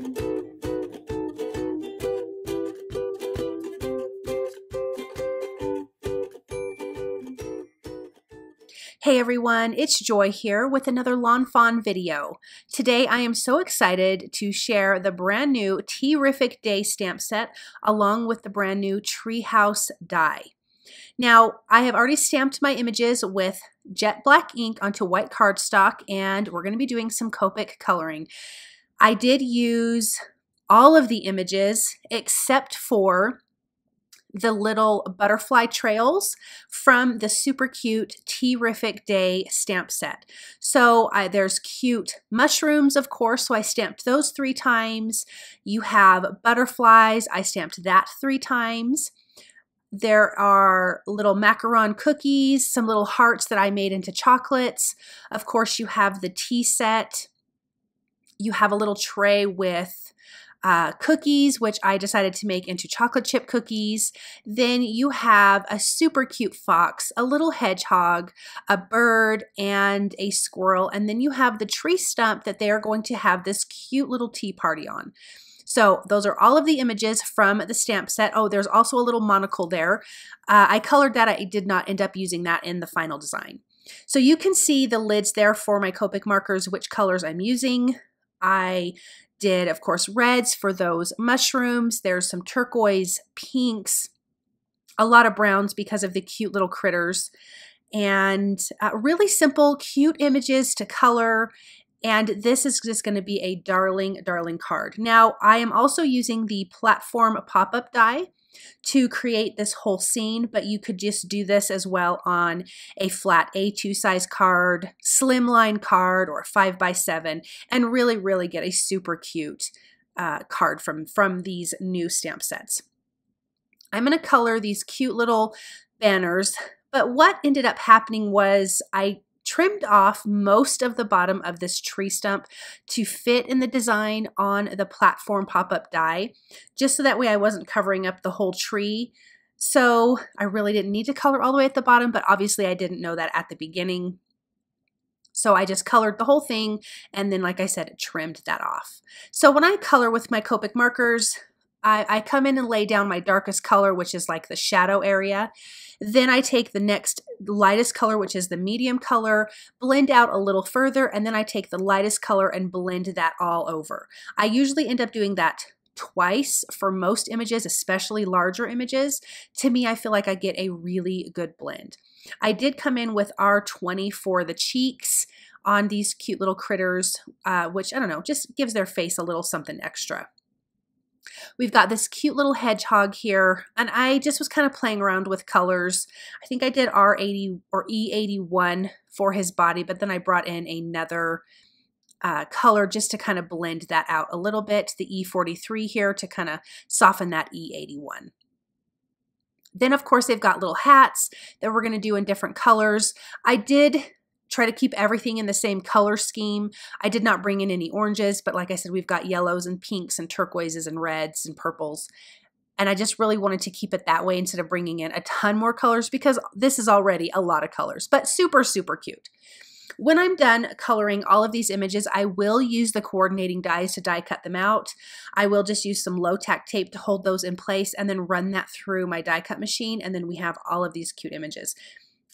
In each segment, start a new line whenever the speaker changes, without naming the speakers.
Hey everyone, it's Joy here with another Lawn Fawn video. Today I am so excited to share the brand new Tea-rrific Day stamp set along with the brand new Treehouse die. Now, I have already stamped my images with jet black ink onto white cardstock, and we're going to be doing some Copic coloring. I did use all of the images except for the little butterfly trails from the super cute Tea-rrific Day stamp set. So there's cute mushrooms, of course, so I stamped those 3 times. You have butterflies, I stamped that 3 times. There are little macaron cookies, some little hearts that I made into chocolates. Of course, you have the tea set. You have a little tray with cookies, which I decided to make into chocolate chip cookies. Then you have a super cute fox, a little hedgehog, a bird, and a squirrel. And then you have the tree stump that they are going to have this cute little tea party on. So those are all of the images from the stamp set. Oh, there's also a little monocle there. I colored that. I did not end up using that in the final design. So you can see the lids there for my Copic markers, which colors I'm using. I did, of course, reds for those mushrooms. There's some turquoise, pinks, a lot of browns because of the cute little critters, and really simple, cute images to color. And this is just going to be a darling, darling card. Now, I am also using the platform pop-up die to create this whole scene, but you could just do this as well on a flat A2 size card, slimline card, or a 5x7, and really, really get a super cute card from these new stamp sets. I'm going to color these cute little banners, but what ended up happening was I trimmed off most of the bottom of this tree stump to fit in the design on the platform pop-up die, just so that way I wasn't covering up the whole tree. So I really didn't need to color all the way at the bottom, but obviously I didn't know that at the beginning. So I just colored the whole thing, and then, like I said, trimmed that off. So when I color with my Copic markers, I come in and lay down my darkest color, which is like the shadow area. Then I take the next lightest color, which is the medium color, blend out a little further, and then I take the lightest color and blend that all over. I usually end up doing that twice for most images, especially larger images. To me, I feel like I get a really good blend. I did come in with R20 for the cheeks on these cute little critters, which, I don't know, just gives their face a little something extra. We've got this cute little hedgehog here, and I just was kind of playing around with colors. I think I did R80 or E81 for his body, but then I brought in another color just to kind of blend that out a little bit, the E43 here to kind of soften that E81. Then, of course, they've got little hats that we're going to do in different colors. I did try to keep everything in the same color scheme. I did not bring in any oranges, but like I said, we've got yellows and pinks and turquoises and reds and purples. And I just really wanted to keep it that way instead of bringing in a ton more colors, because this is already a lot of colors, but super, super cute. When I'm done coloring all of these images, I will use the coordinating dies to die cut them out. I will just use some low tack tape to hold those in place and then run that through my die cut machine, and then we have all of these cute images.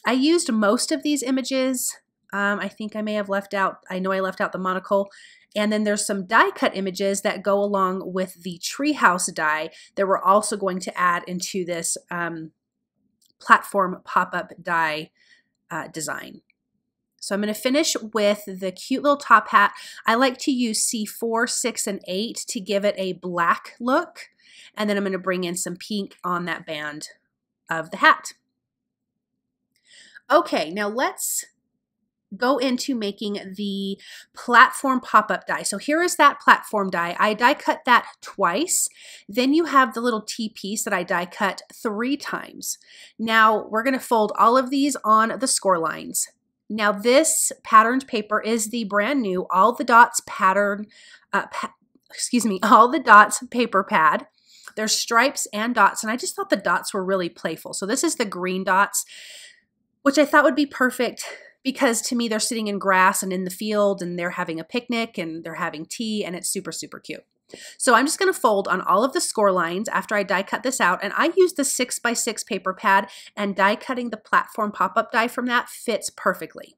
I used most of these images. I think I may have left out, I know I left out the monocle, and then there's some die cut images that go along with the treehouse die that we're also going to add into this platform pop-up die design. So I'm going to finish with the cute little top hat. I like to use C4, 6, and 8 to give it a black look, and then I'm going to bring in some pink on that band of the hat. Okay, now let's go into making the platform pop-up die. So here is that platform die. I die cut that twice. Then you have the little T piece that I die cut 3 times. Now we're going to fold all of these on the score lines. Now this patterned paper is the brand new All the Dots pattern, All the Dots paper pad. There's stripes and dots, and I just thought the dots were really playful. So this is the green dots, which I thought would be perfect because to me they're sitting in grass and in the field, and they're having a picnic and they're having tea, and it's super, super cute. So I'm just going to fold on all of the score lines after I die cut this out, and I use the 6x6 paper pad, and die cutting the platform pop-up die from that fits perfectly.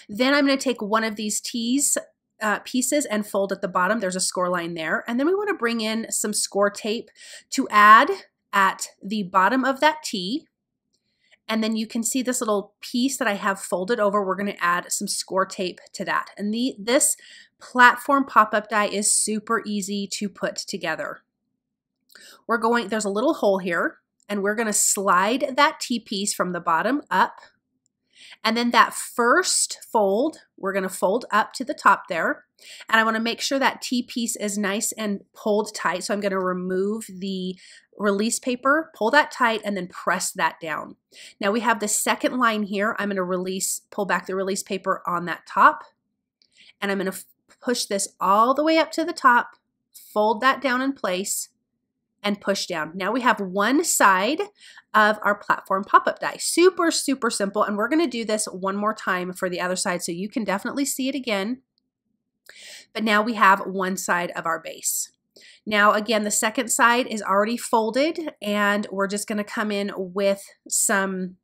Then I'm going to take one of these tees pieces and fold at the bottom. There's a score line there, and then we want to bring in some score tape to add at the bottom of that tee. And then you can see this little piece that I have folded over. We're going to add some score tape to that. And this platform pop-up die is super easy to put together. There's a little hole here, and we're going to slide that tee piece from the bottom up. And then that first fold, we're going to fold up to the top there. And I want to make sure that tee piece is nice and pulled tight. So I'm going to remove the release paper, pull that tight, and then press that down. Now we have the second line here. I'm going to pull back the release paper on that top. And I'm going to push this all the way up to the top, fold that down in place, and push down. Now we have one side of our platform pop-up die. Super, super simple. And we're going to do this one more time for the other side so you can definitely see it again. But now we have one side of our base. Now again, the second side is already folded, and we're just going to come in with some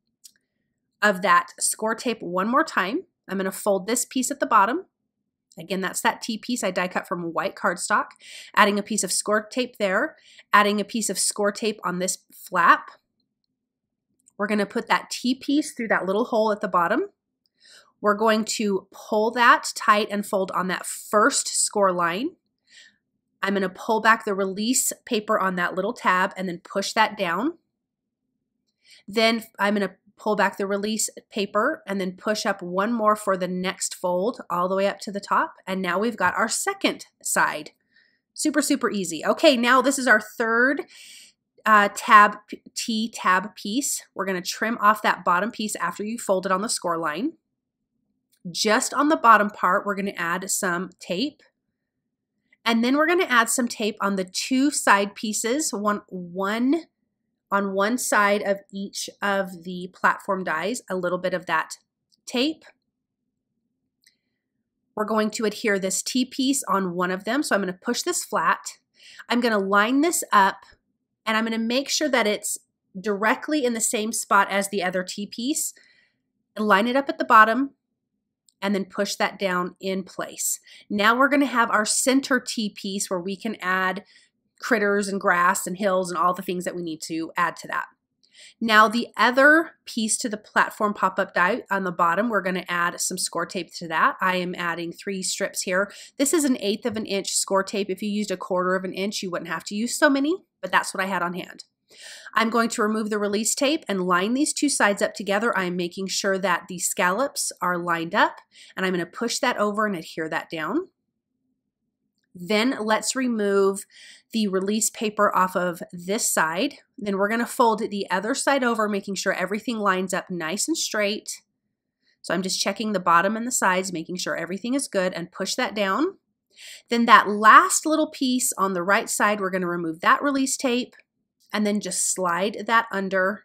of that score tape one more time. I'm going to fold this piece at the bottom. Again, that's that tee piece I die cut from white cardstock, adding a piece of score tape there, adding a piece of score tape on this flap. We're going to put that tee piece through that little hole at the bottom. We're going to pull that tight and fold on that first score line. I'm going to pull back the release paper on that little tab and then push that down. Then I'm going to pull back the release paper and then push up one more for the next fold all the way up to the top. And now we've got our second side. Super, super easy. Okay, now this is our third tee tab piece. We're going to trim off that bottom piece after you fold it on the score line. Just on the bottom part, we're going to add some tape. And then we're going to add some tape on the two side pieces, one on one side of each of the platform dies, a little bit of that tape. We're going to adhere this tee piece on one of them. So I'm going to push this flat. I'm going to line this up, and I'm going to make sure that it's directly in the same spot as the other tee piece. Line it up at the bottom, and then push that down in place. Now we're going to have our center tee piece where we can add critters and grass and hills and all the things that we need to add to that. Now the other piece to the platform pop-up die on the bottom, we're going to add some score tape to that. I am adding 3 strips here. This is 1/8 of an inch score tape. If you used 1/4 of an inch, you wouldn't have to use so many, but that's what I had on hand. I'm going to remove the release tape and line these two sides up together. I'm making sure that the scallops are lined up, and I'm going to push that over and adhere that down. Then let's remove the release paper off of this side. Then we're going to fold the other side over, making sure everything lines up nice and straight. So I'm just checking the bottom and the sides, making sure everything is good, and push that down. Then that last little piece on the right side, we're going to remove that release tape and then just slide that under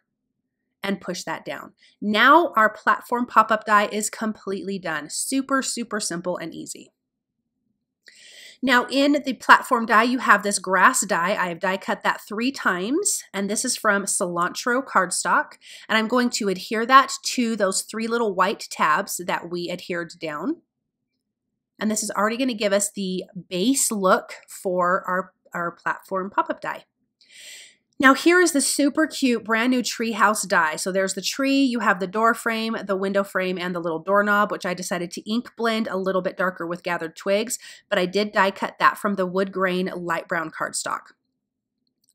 and push that down. Now our platform pop-up die is completely done. Super, super simple and easy. Now in the platform die, you have this grass die. I have die cut that 3 times, and this is from Cilantro cardstock. And I'm going to adhere that to those 3 little white tabs that we adhered down. And this is already going to give us the base look for our platform pop-up die. Now here is the super cute brand new treehouse die. So there's the tree, you have the door frame, the window frame, and the little doorknob, which I decided to ink blend a little bit darker with gathered twigs, but I did die cut that from the wood grain light brown cardstock.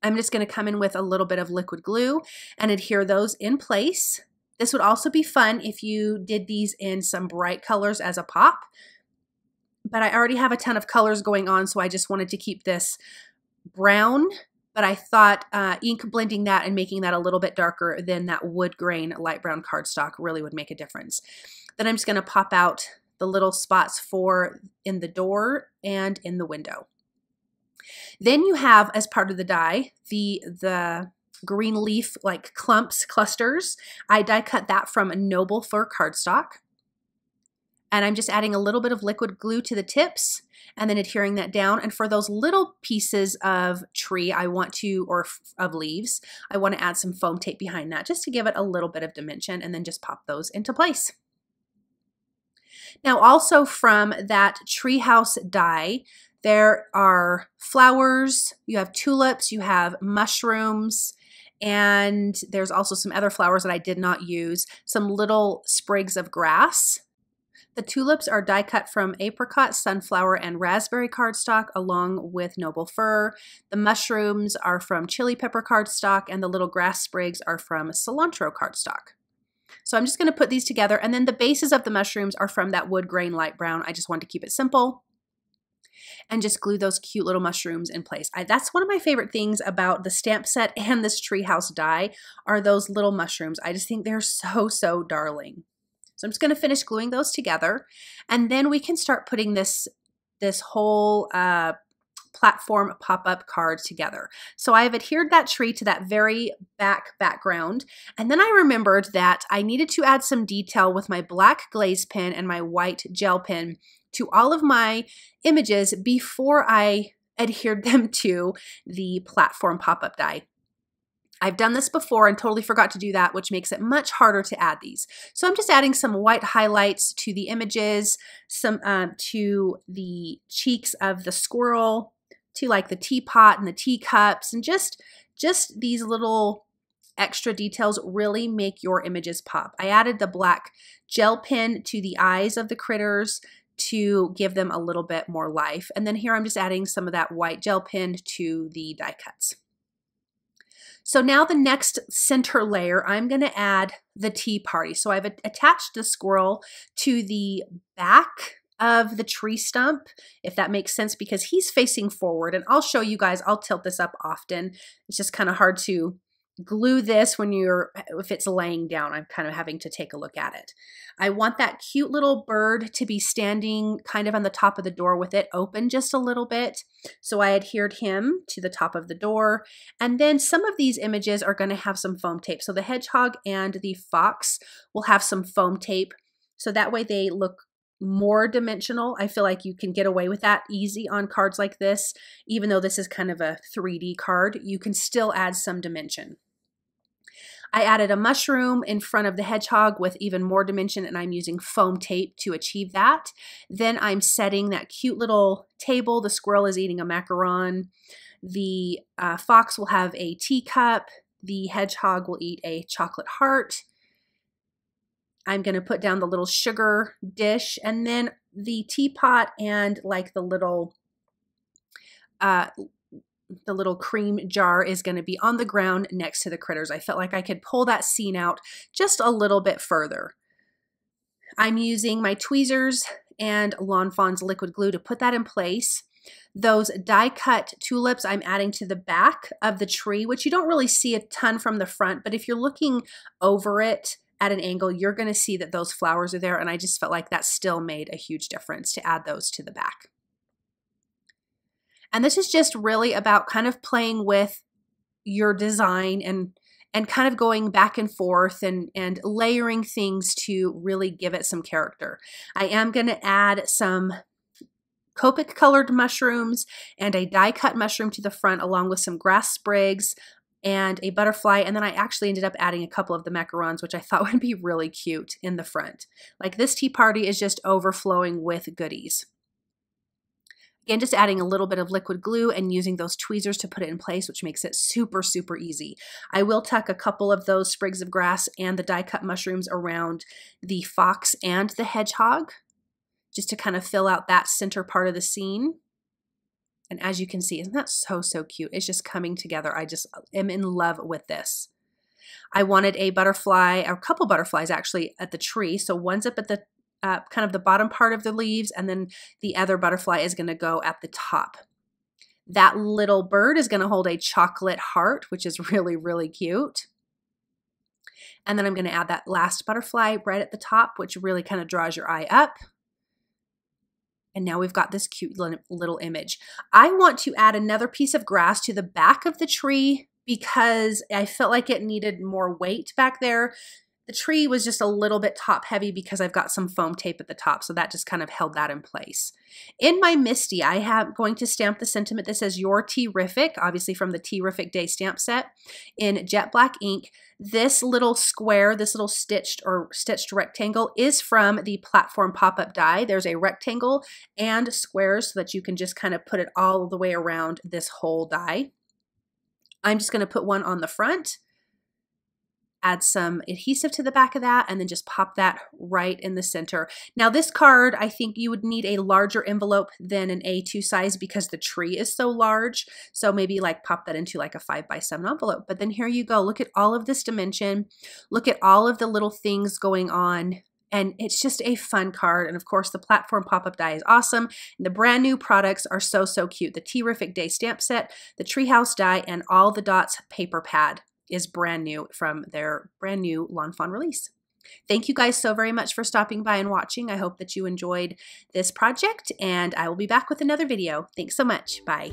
I'm just going to come in with a little bit of liquid glue and adhere those in place. This would also be fun if you did these in some bright colors as a pop, but I already have a ton of colors going on, so I just wanted to keep this brown. But I thought ink blending that and making that a little bit darker than that wood grain light brown cardstock really would make a difference. Then I'm just going to pop out the little spots for in the door and in the window. Then you have, as part of the die, the green leaf like clusters. I die cut that from Noble Fir Cardstock. And I'm just adding a little bit of liquid glue to the tips and then adhering that down. And for those little pieces of tree or of leaves, I want to add some foam tape behind that just to give it a little bit of dimension, and then just pop those into place. Now also from that treehouse die, there are flowers, you have tulips, you have mushrooms, and there's also some other flowers that I did not use, some little sprigs of grass. The tulips are die cut from apricot, sunflower, and raspberry cardstock along with noble fir. The mushrooms are from chili pepper cardstock, and the little grass sprigs are from cilantro cardstock. So I'm just going to put these together, and then the bases of the mushrooms are from that wood grain light brown. I just wanted to keep it simple and just glue those cute little mushrooms in place. That's one of my favorite things about the stamp set and this treehouse die are those little mushrooms. I just think they're so, so darling. So I'm just going to finish gluing those together, and then we can start putting this whole platform pop-up card together. So I have adhered that tree to that very background, and then I remembered that I needed to add some detail with my black glaze pen and my white gel pen to all of my images before I adhered them to the platform pop-up die. I've done this before and totally forgot to do that, which makes it much harder to add these. So I'm just adding some white highlights to the images, some to the cheeks of the squirrel, to like the teapot and the teacups, and just these little extra details really make your images pop. I added the black gel pen to the eyes of the critters to give them a little bit more life. And then here I'm just adding some of that white gel pen to the die cuts. So now the next center layer, I'm going to add the tea party. So I've attached the squirrel to the back of the tree stump, if that makes sense, because he's facing forward. And I'll show you guys, I'll tilt this up often. It's just kind of hard to glue this if it's laying down. I'm kind of having to take a look at it. I want that cute little bird to be standing kind of on the top of the door with it open just a little bit. So I adhered him to the top of the door. And then some of these images are going to have some foam tape. So the hedgehog and the fox will have some foam tape. So that way they look more dimensional. I feel like you can get away with that easy on cards like this. Even though this is kind of a 3D card, you can still add some dimension. I added a mushroom in front of the hedgehog with even more dimension, and I'm using foam tape to achieve that. Then I'm setting that cute little table. The squirrel is eating a macaron. The fox will have a teacup. The hedgehog will eat a chocolate heart. I'm going to put down the little sugar dish, and then the teapot and like the little cream jar is going to be on the ground next to the critters. I felt like I could pull that scene out just a little bit further. I'm using my tweezers and lawnfawn's liquid glue to put that in place. Those die cut tulips I'm adding to the back of the tree, which you don't really see a ton from the front, but if you're looking over it at an angle, you're going to see that those flowers are there, and I just felt like that still made a huge difference to add those to the back. And this is just really about kind of playing with your design and kind of going back and forth and layering things to really give it some character. I am going to add some Copic colored mushrooms and a die cut mushroom to the front, along with some grass sprigs and a butterfly. And then I actually ended up adding a couple of the macarons, which I thought would be really cute in the front. Like, this tea party is just overflowing with goodies. Again, just adding a little bit of liquid glue and using those tweezers to put it in place, which makes it super, super easy. I will tuck a couple of those sprigs of grass and the die cut mushrooms around the fox and the hedgehog, just to kind of fill out that center part of the scene. And as you can see, isn't that so, so cute? It's just coming together. I just am in love with this. I wanted a butterfly, or a couple butterflies actually, at the tree. So one's up at the kind of the bottom part of the leaves, and then the other butterfly is going to go at the top. That little bird is going to hold a chocolate heart, which is really, really cute. And then I'm going to add that last butterfly right at the top, which really kind of draws your eye up. And now we've got this cute little image. I want to add another piece of grass to the back of the tree because I felt like it needed more weight back there. The tree was just a little bit top heavy because I've got some foam tape at the top, so that just kind of held that in place. In my MISTI, I am going to stamp the sentiment that says "Your Tea-rrific," obviously from the Tea-rrific Day stamp set, in jet black ink. This little square, this little stitched rectangle is from the platform pop-up die. There's a rectangle and squares so that you can just kind of put it all the way around this whole die. I'm just going to put one on the front, add some adhesive to the back of that, and then just pop that right in the center. Now this card, I think you would need a larger envelope than an A2 size because the tree is so large. So maybe like pop that into like a 5x7 envelope. But then here you go. Look at all of this dimension. Look at all of the little things going on. And it's just a fun card. And of course, the platform pop-up die is awesome. And the brand new products are so, so cute. The Tea-rrific Day stamp set, the treehouse die, and all the dots paper pad is brand new from their brand new lawnfawn release. Thank you guys so very much for stopping by and watching. I hope that you enjoyed this project, and I will be back with another video. Thanks so much. Bye.